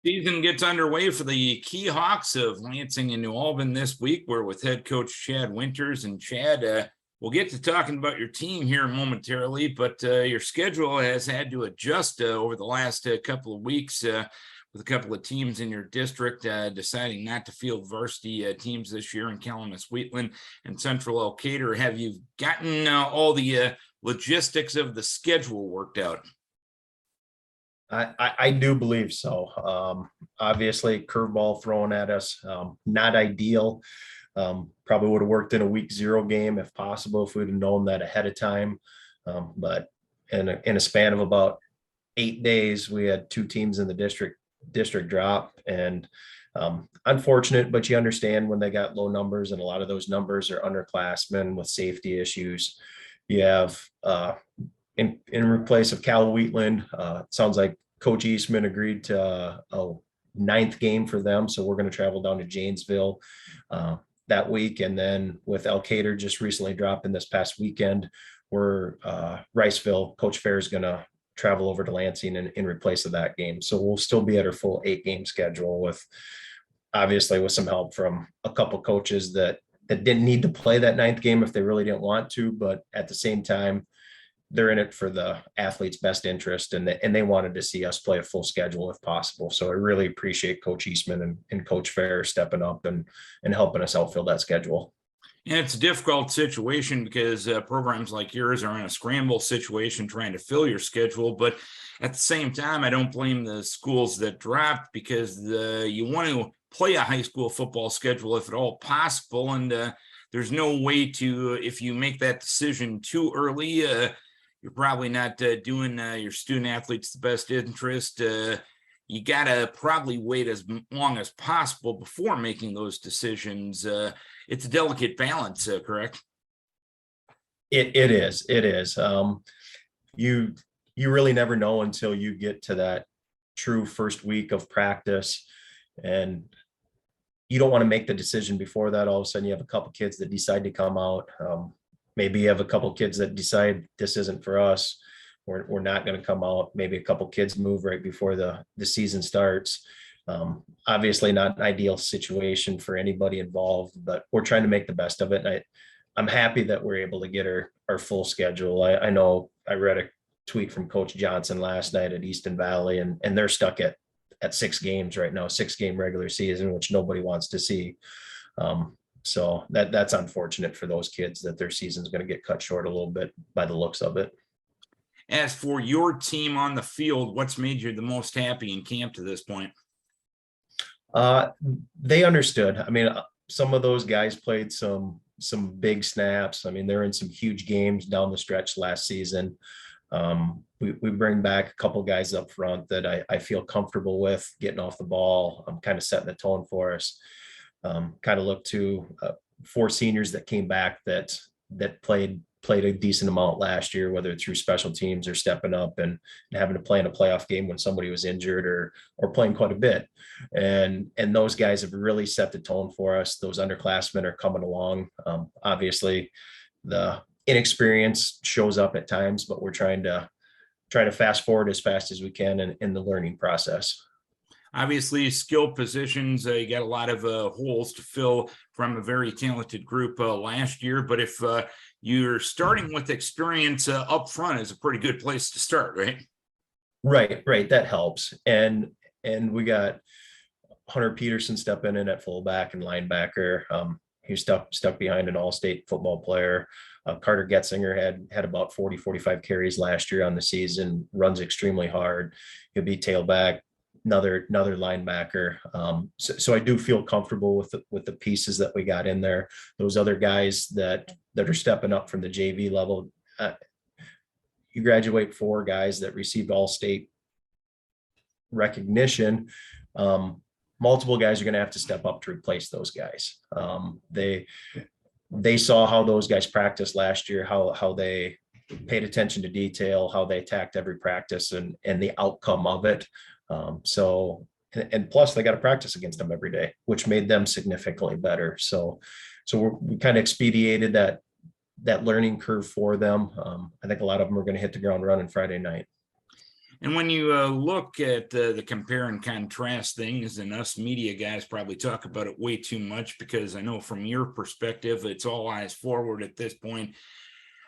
Season gets underway for the Key Hawks of Lansing and New Albin this week. We're with head coach Chad Winters. And Chad, we'll get to talking about your team here momentarily, but your schedule has had to adjust over the last couple of weeks with a couple of teams in your district deciding not to field varsity teams this year in Calamus Wheatland and Central Elkader. Have you gotten all the logistics of the schedule worked out? I do believe so. Obviously, curveball thrown at us, not ideal. Probably would have worked in a week 0 game if possible, if we'd have known that ahead of time. But in a span of about 8 days, we had 2 teams in the district drop, and unfortunate, but you understand when they got low numbers, and a lot of those numbers are underclassmen with safety issues. You have in place of Cal Wheatland, it sounds like Coach Eastman agreed to a 9th game for them. So we're going to travel down to Janesville that week. And then with Elkader just recently dropping this past weekend, we're Riceville, Coach Fair is going to travel over to Lansing in replace of that game. So we'll still be at our full 8-game schedule with obviously with some help from a couple coaches that didn't need to play that 9th game if they really didn't want to, but at the same time, they're in it for the athlete's best interest, and they wanted to see us play a full schedule if possible. So I really appreciate Coach Eastman and Coach Fair stepping up and helping us outfill that schedule. And it's a difficult situation because programs like yours are in a scramble situation trying to fill your schedule. But at the same time, I don't blame the schools that dropped because you want to play a high school football schedule if at all possible. And there's no way to, if you make that decision too early, you're probably not doing your student athletes the best interest. You got to probably wait as long as possible before making those decisions. It's a delicate balance, correct? It is. You really never know until you get to that true first week of practice, and you don't want to make the decision before that. All of a sudden you have a couple kids that decide to come out. Maybe you have a couple kids that decide this isn't for us. We're not going to come out. Maybe a couple kids move right before the season starts. Obviously not an ideal situation for anybody involved, but we're trying to make the best of it. And I'm happy that we're able to get our full schedule. I know I read a tweet from Coach Johnson last night at Easton Valley, and they're stuck at 6 games right now, 6-game regular season, which nobody wants to see. So that's unfortunate for those kids that their season's going to get cut short a little bit by the looks of it. As for your team on the field, what's made you the most happy in camp to this point? They understood. I mean, some of those guys played some big snaps. I mean, they're in some huge games down the stretch last season. We bring back a couple guys up front that I feel comfortable with getting off the ball. I'm kind of setting the tone for us. Kind of look to 4 seniors that came back that played a decent amount last year, whether it's through special teams or stepping up and having to play in a playoff game when somebody was injured or playing quite a bit. And those guys have really set the tone for us. Those underclassmen are coming along. Obviously the inexperience shows up at times, but we're trying to fast forward as fast as we can in the learning process. Obviously, skill positions, you got a lot of holes to fill from a very talented group last year. But if you're starting with experience up front, is a pretty good place to start, right? Right. That helps. And we got Hunter Peterson stepping in at fullback and linebacker. He's stuck behind an all-state football player. Carter Getzinger had about 40-45 carries last year on the season, runs extremely hard. He'll be tailback. Another linebacker. So I do feel comfortable with the pieces that we got in there. Those other guys that are stepping up from the JV level. You graduate 4 guys that received all-state recognition. Multiple guys are going to have to step up to replace those guys. They saw how those guys practiced last year, how they paid attention to detail, how they attacked every practice and the outcome of it. So plus they got to practice against them every day, which made them significantly better. So we kind of expedited that learning curve for them. I think a lot of them are going to hit the ground running Friday night. And when you look at the compare and contrast things, and us media guys probably talk about it way too much, because I know from your perspective, it's all eyes forward at this point.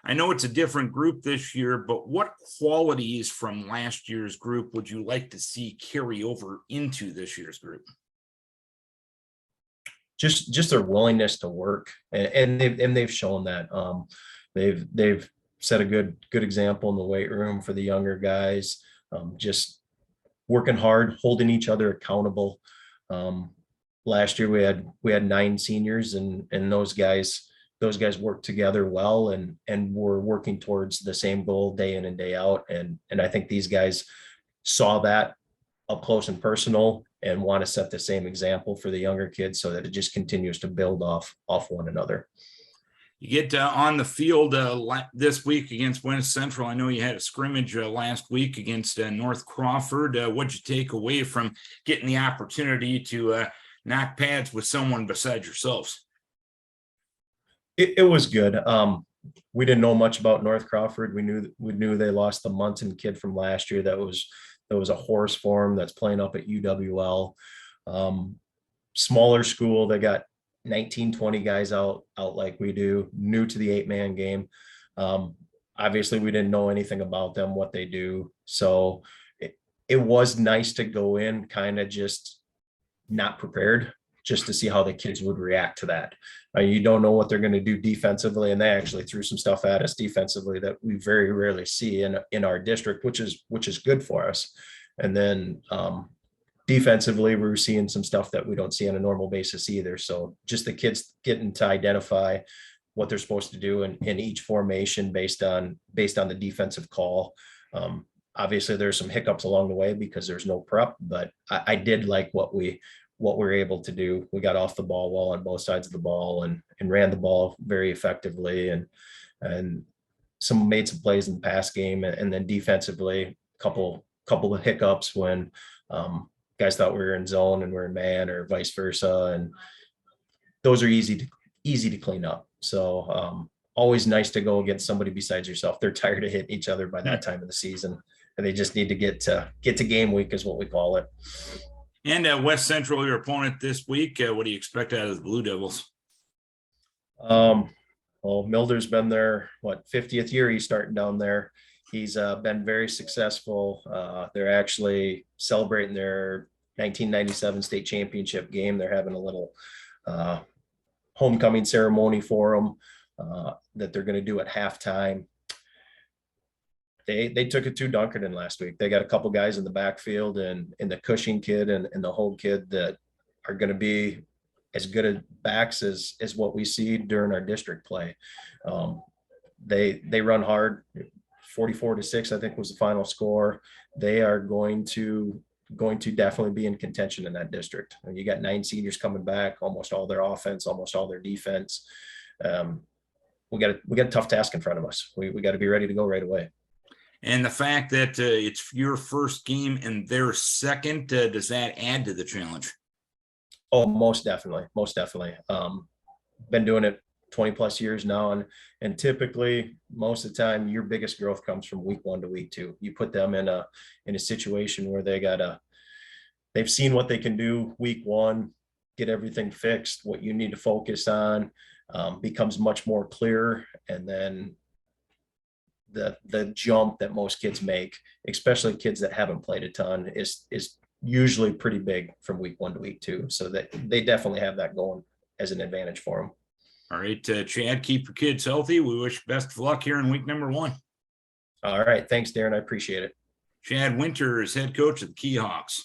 I know it's a different group this year, but what qualities from last year's group would you like to see carry over into this year's group? Just their willingness to work, and they've shown that. They've set a good example in the weight room for the younger guys. Just working hard, holding each other accountable. Last year we had 9 seniors, and those guys worked together well, and were working towards the same goal day in and day out. And I think these guys saw that up close and personal, and want to set the same example for the younger kids, so that it just continues to build off one another. You get on the field this week against West Central. I know you had a scrimmage last week against North Crawford. What'd you take away from getting the opportunity to knock pads with someone besides yourselves? It was good. We didn't know much about North Crawford. We knew they lost the Munson kid from last year. That was a horse for him, that's playing up at UWL. Smaller school. They got 19, 20 guys out like we do, new to the 8-man game. Obviously we didn't know anything about them, what they do. So it was nice to go in kind of just not prepared, just to see how the kids would react to that. You don't know what they're going to do defensively, and they actually threw some stuff at us defensively that we very rarely see in our district, which is good for us. And then defensively, we're seeing some stuff that we don't see on a normal basis either. So just the kids getting to identify what they're supposed to do in each formation based on the defensive call. Obviously there's some hiccups along the way because there's no prep, but I did like what we were able to do. We got off the ball well on both sides of the ball, and ran the ball very effectively, and made some plays in the pass game. And then defensively, couple of hiccups when guys thought we were in zone and we're in man, or vice versa. And those are easy to clean up. So always nice to go against somebody besides yourself. They're tired of hitting each other by that time of the season, and they just need to get to game week, is what we call it. And West Central, your opponent this week, what do you expect out of the Blue Devils? Well, Milder's been there, 50th year he's starting down there. He's been very successful. They're actually celebrating their 1997 state championship game. They're having a little homecoming ceremony for them that they're going to do at halftime. They took it to Dunkerton last week. They got a couple guys in the backfield, and the Cushing kid and the Hogue kid that are going to be as good at backs as what we see during our district play. They run hard. 44-6, I think, was the final score. They are going to definitely be in contention in that district. And you got 9 seniors coming back, almost all their offense, almost all their defense. We got a tough task in front of us. We got to be ready to go right away. And the fact that it's your first game and their second, does that add to the challenge? Oh, most definitely. Been doing it 20 plus years now. And typically most of the time your biggest growth comes from week 1 to week 2. You put them in a situation where they've seen what they can do week 1, get everything fixed. What you need to focus on becomes much more clear. And then the jump that most kids make, especially kids that haven't played a ton, is usually pretty big from week 1 to week 2. So that they definitely have that going as an advantage for them. All right, Chad, keep your kids healthy. We wish best of luck here in week number 1. All right. Thanks, Darren. I appreciate it. Chad Winters, head coach of the Keyhawks.